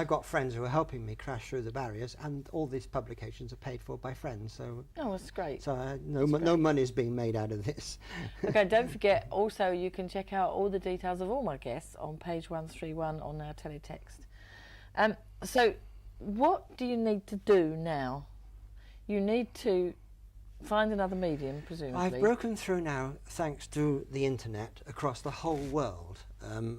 I've got friends who are helping me crash through the barriers, and all these publications are paid for by friends. So that's great. So no money is being made out of this. Okay, don't forget, also you can check out all the details of all my guests on page 131 on our teletext. So what do you need to do now? You need to find another medium, presumably. I've broken through now, thanks to the internet, across the whole world.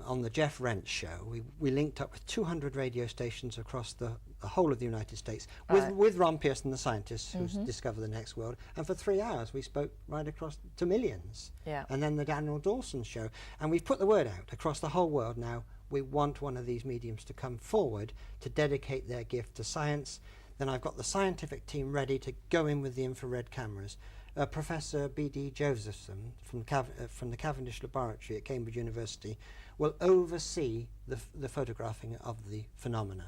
On the Jeff Rent show, we linked up with 200 radio stations across the whole of the United States with Ron Pearson, the scientist who's discovered the next world. And for 3 hours, we spoke right across to millions. Yeah. And then the Daniel Dawson show. And we've put the word out across the whole world now. We want one of these mediums to come forward to dedicate their gift to science. Then I've got the scientific team ready to go in with the infrared cameras. Professor B.D. Josephson from the Cavendish Laboratory at Cambridge University will oversee the photographing of the phenomena.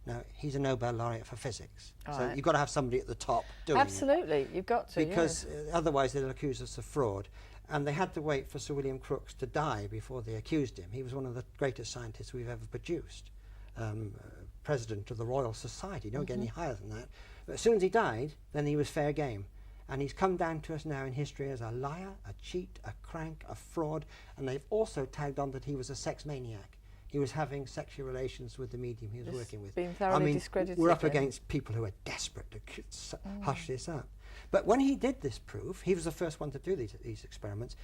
Now, he's a Nobel laureate for physics, so you've got to have somebody at the top doing it. Absolutely, you've got to. Because otherwise they'll accuse us of fraud. And they had to wait for Sir William Crookes to die before they accused him. He was one of the greatest scientists we've ever produced. President of the Royal Society, don't get any higher than that. But as soon as he died, then he was fair game. And he's come down to us now in history as a liar, a cheat, a crank, a fraud, and they've also tagged on that he was a sex maniac. He was having sexual relations with the medium he was working with. Been thoroughly discredited. We're up against people who are desperate to hush this up. But when he did this proof, he was the first one to do these experiments.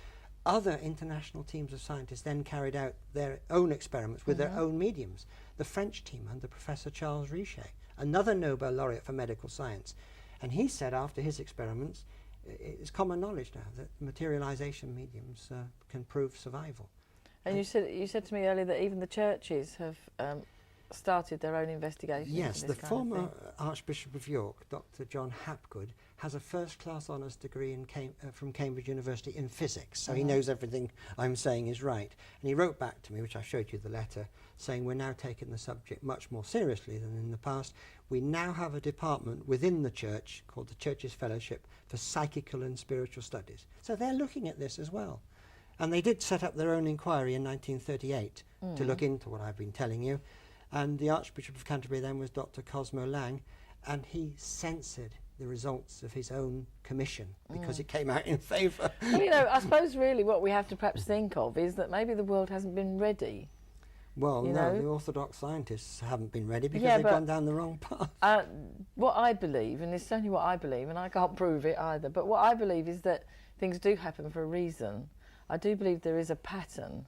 Other international teams of scientists then carried out their own experiments with their own mediums. The French team under Professor Charles Richet, another Nobel laureate for medical science. And he said after his experiments, it's common knowledge now that materialisation mediums can prove survival. And you said to me earlier that even the churches have started their own investigations. Yes, the former Archbishop of York, Dr. John Hapgood, has a first-class honours degree from Cambridge University in physics, so he knows everything I'm saying is right. And he wrote back to me, which I showed you the letter, saying we're now taking the subject much more seriously than in the past. We now have a department within the church called the Church's Fellowship for Psychical and Spiritual Studies. So they're looking at this as well. And they did set up their own inquiry in 1938 to look into what I've been telling you. And the Archbishop of Canterbury then was Dr. Cosmo Lang, and he censored the results of his own commission because it came out in favour. Well, you know, I suppose really what we have to perhaps think of is that maybe the world hasn't been ready. Well, no, the orthodox scientists haven't been ready because they've gone down the wrong path. What I believe, and it's only what I believe, and I can't prove it either, but what I believe is that things do happen for a reason. I do believe there is a pattern.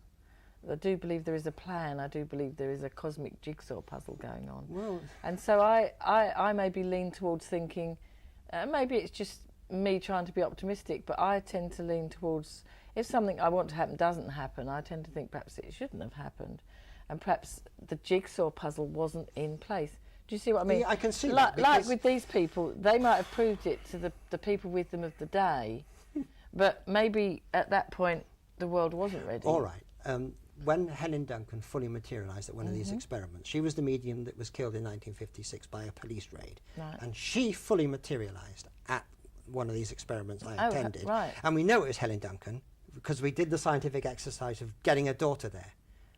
I do believe there is a plan. I do believe there is a cosmic jigsaw puzzle going on. Well, and so I maybe lean towards thinking, maybe it's just me trying to be optimistic, but I tend to lean towards, if something I want to happen doesn't happen, I tend to think perhaps it shouldn't have happened. And perhaps the jigsaw puzzle wasn't in place. Do you see what I mean? Yeah, I can see that. Like with these people, they might have proved it to the people with them of the day, but maybe at that point the world wasn't ready. All right. When Helen Duncan fully materialised at one of these experiments, she was the medium that was killed in 1956 by a police raid. Right. And she fully materialised at one of these experiments I attended. Right. And we know it was Helen Duncan because we did the scientific exercise of getting a daughter there.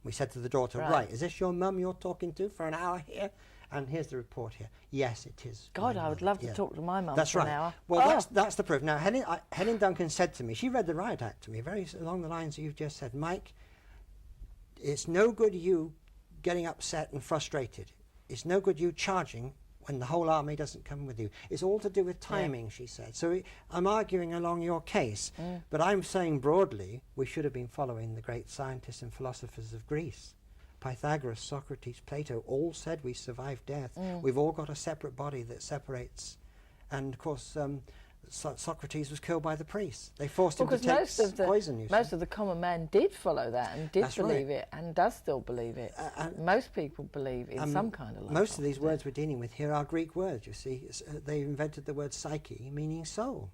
We said to the daughter, right, is this your mum you're talking to for an hour here? And here's the report here. Yes, it is. God, I would love to talk to my mum for an hour. Well, that's the proof. Now, Helen Duncan said to me, she read the riot act to me, very along the lines that you've just said, Mike, it's no good you getting upset and frustrated. It's no good you charging when the whole army doesn't come with you. It's all to do with timing, she said. So I'm arguing along your case, but I'm saying broadly we should have been following the great scientists and philosophers of Greece. Pythagoras, Socrates, Plato all said we survive death. We've all got a separate body that separates. And of course, Socrates was killed by the priests. They forced him to take poison. Most of the common man did follow that and did believe it and does still believe it. Most people believe in some kind of life. Most of these words we're dealing with here are Greek words, you see. They invented the word psyche, meaning soul.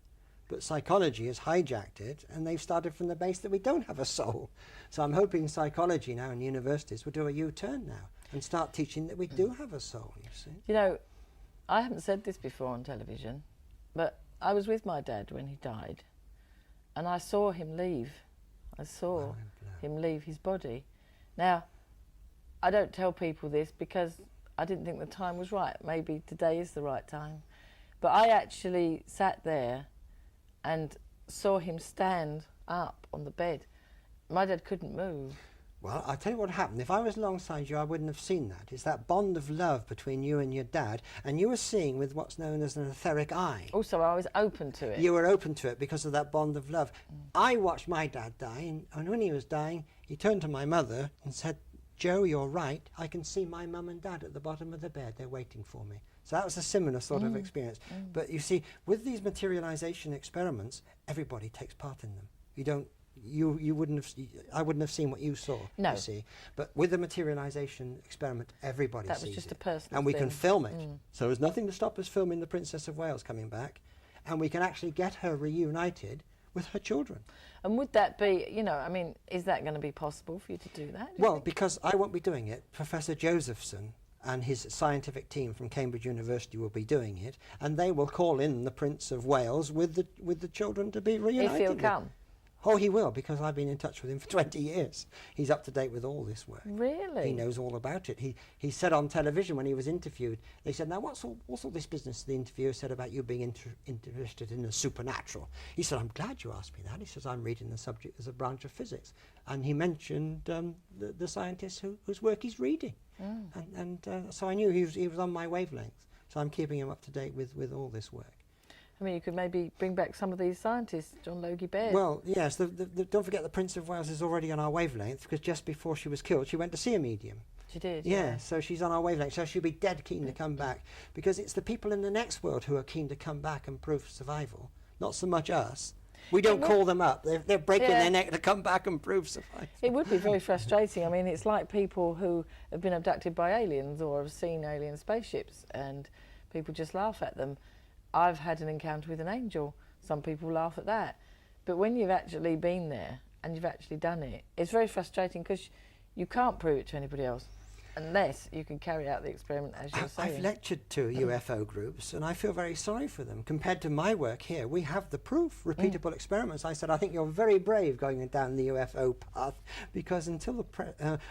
But psychology has hijacked it, and they've started from the base that we don't have a soul. So I'm hoping psychology now in universities will do a U-turn now and start teaching that we do have a soul, you see. You know, I haven't said this before on television, but I was with my dad when he died, and I saw him leave. I saw him leave his body. Now, I don't tell people this because I didn't think the time was right. Maybe today is the right time. But I actually sat there and saw him stand up on the bed. My dad couldn't move. Well, I'll tell you what happened. If I was alongside you, I wouldn't have seen that. It's that bond of love between you and your dad, and you were seeing with what's known as an etheric eye. Also, I was open to it. You were open to it because of that bond of love. I watched my dad die, and when he was dying, he turned to my mother and said, "Joe, you're right. I can see my mum and dad at the bottom of the bed. They're waiting for me." So that was a similar sort of experience. But you see, with these materialization experiments, everybody takes part in them. You don't. You wouldn't have. I wouldn't have seen what you saw. No. You see, but with the materialization experiment, everybody sees it. That was just a personal and we thing. can film it. So there's nothing to stop us filming the Princess of Wales coming back, and we can actually get her reunited with her children. And would that be, you know, I mean, is that going to be possible for you to do that? Well, because I won't be doing it. Professor Josephson and his scientific team from Cambridge University will be doing it, and they will call in the Prince of Wales with the children to be reunited. If he'll with. come. Oh, he will, because I've been in touch with him for 20 years. He's up to date with all this work. Really? He knows all about it. He said on television when he was interviewed, they said, "Now what's all this business?" The interviewer said about you being interested in the supernatural. He said, "I'm glad you asked me that." He says, "I'm reading the subject as a branch of physics." And he mentioned the scientist whose work he's reading. So I knew he was on my wavelength. So I'm keeping him up to date with all this work. I mean, you could maybe bring back some of these scientists, John Logie Baird. Well, yes, don't forget the Prince of Wales is already on our wavelength, because just before she was killed, she went to see a medium. She did, Yeah, so she's on our wavelength, so she'll be dead keen to come back, because it's the people in the next world who are keen to come back and prove survival, not so much us. We don't call them up. They're breaking their neck to come back and prove survival. It would be very frustrating. I mean, it's like people who have been abducted by aliens or have seen alien spaceships, and people just laugh at them. I've had an encounter with an angel. Some people laugh at that. But when you've actually been there and you've actually done it, it's very frustrating, because you can't prove it to anybody else unless you can carry out the experiment as you're saying. I've lectured to UFO groups, and I feel very sorry for them. Compared to my work here, we have the proof, repeatable experiments. I said, I think you're very brave going down the UFO path, because until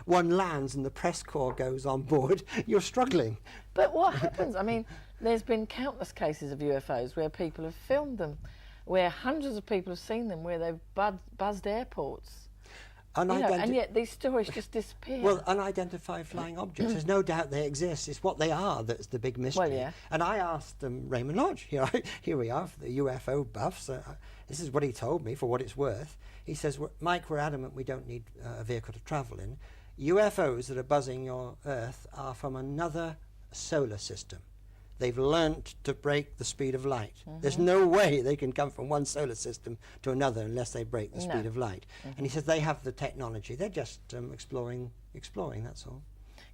one lands and the press corps goes on board, you're struggling. But what happens? I mean, there's been countless cases of UFOs where people have filmed them, where hundreds of people have seen them, where they've buzzed airports. And yet these stories just disappear. Well, unidentified flying objects, there's no doubt they exist. It's what they are that's the big mystery. Well, yeah. And I asked Raymond Lodge, here we are, for the UFO buffs. This is what he told me, for what it's worth. He says, "Mike, we're adamant we don't need a vehicle to travel in. UFOs that are buzzing your Earth are from another solar system. They've learnt to break the speed of light. There's no way they can come from one solar system to another unless they break the speed of light." And he says they have the technology. They're just exploring, that's all.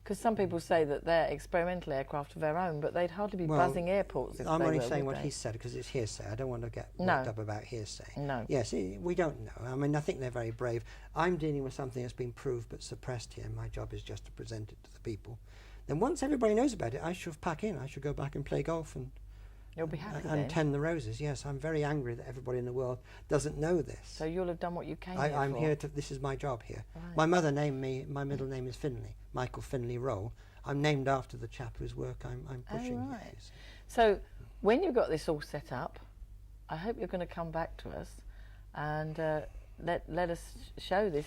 Because some people say that they're experimental aircraft of their own, but they'd hardly be buzzing airports if I'm they only were, saying would what they? he said, because it's hearsay. I don't want to get worked up about hearsay. No. Yes, we don't know. I mean, I think they're very brave. I'm dealing with something that's been proved but suppressed here. My job is just to present it to the people. Then once everybody knows about it, I should pack in. I should go back and play golf and You'll be happy and then. tend the roses. Yes, I'm very angry that everybody in the world doesn't know this. So you'll have done what you came here I'm for. here to. This is my job here. Right. My mother named me. My middle name is Finley, Michael Finley Roll. I'm named after the chap whose work I'm pushing. Oh, right. Here, you see. So when you've got this all set up, I hope you're going to come back to us and let us show this.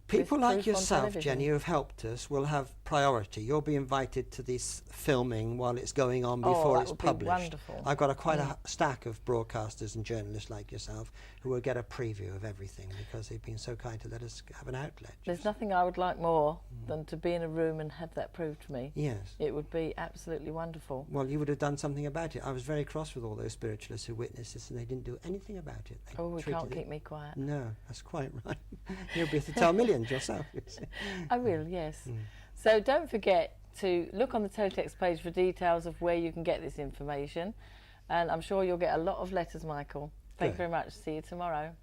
People this like proof on yourself, television. Jenny, who have helped us, will have priority. You'll be invited to this filming while it's going on before that it's would be published. wonderful. I've got quite a stack of broadcasters and journalists like yourself who will get a preview of everything, because they've been so kind to let us have an outlet. There's nothing I would like more than to be in a room and have that proved to me. Yes. It would be absolutely wonderful. Well, you would have done something about it. I was very cross with all those spiritualists who witnessed this, and they didn't do anything about it. They We treated can't it- keep me quiet. No, that's quite right. You'll be able to tell millions yourself. You see. I will, yes. So don't forget to look on the Teletext page for details of where you can get this information. And I'm sure you'll get a lot of letters, Michael. Thank you very much. See you tomorrow.